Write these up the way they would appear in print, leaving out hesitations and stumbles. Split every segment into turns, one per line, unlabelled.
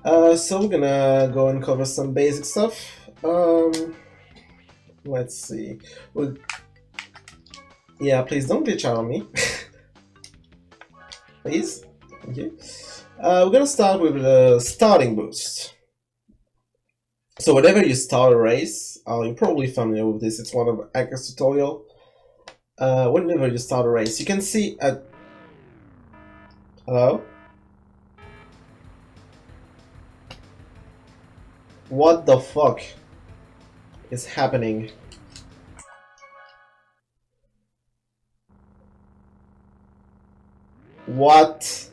So we're gonna go and cover some basic stuff. Let's see. Well, yeah, please don't glitch out on me. Please. Thank you. We're gonna start with the starting boost. So whenever you start a race, you're probably familiar with this. It's one of Aka's tutorial. Whenever you start a race, you can see at. Hello? What the fuck is happening? What?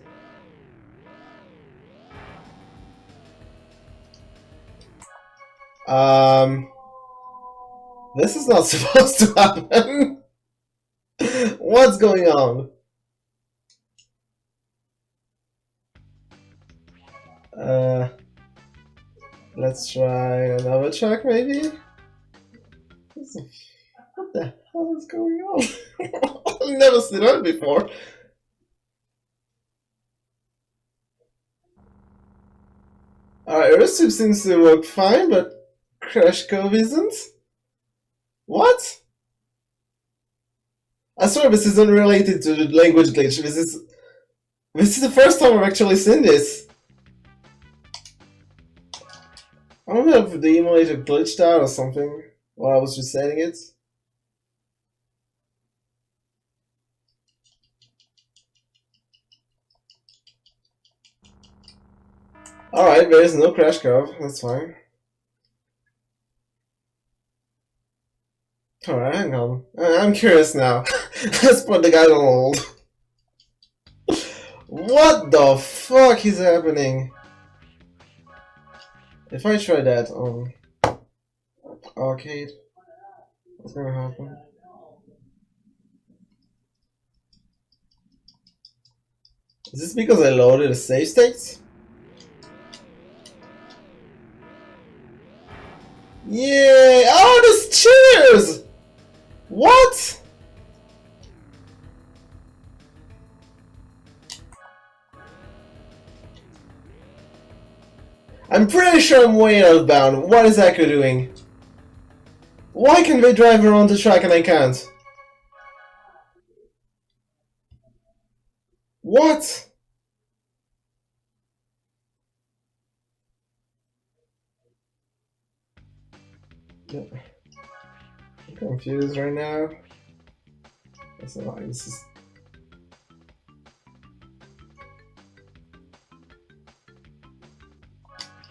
This is not supposed to happen. What's going on? Let's try another track, maybe? What the hell is going on? I've never seen that before. Alright, Earthsoup seems to work fine, but Crash Cove isn't? What? I swear this is unrelated to the language glitch. This is the first time I've actually seen this. I don't know if the emulator glitched out or something while I was resetting it. Alright, there is no Crash Cove, that's fine. Alright, hang on. I'm curious now. Let's put the guy on hold. What the fuck is happening? If I try that on arcade, what's gonna happen? Is this because I loaded the save states? Yay! Oh, there's cheers! What? I'm pretty sure I'm way outbound. What is Echo doing? Why can they drive around the track and I can't? What? I'm confused right now. That's a lot. This is.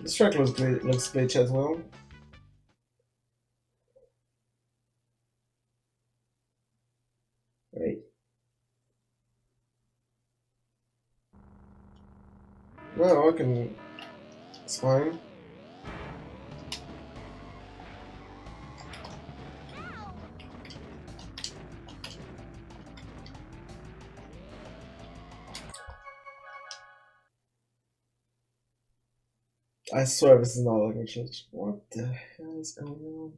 This track looks glitch as well. Wait. No, I can. It's fine. I swear this is not like a church. What the hell is going on?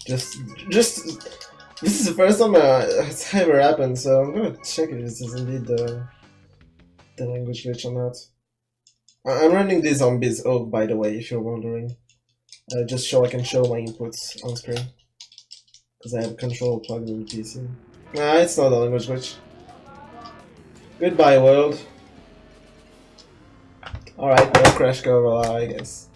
Just this is the first time it's ever happened, so I'm gonna check if this is indeed the language glitch or not. I'm running this on Bizhawk, by the way, if you're wondering. Just so I can show my inputs on screen. Because I have a control plugged in the PC. Nah, it's not a language glitch. Goodbye, world. Alright, no Crash Cove, I guess.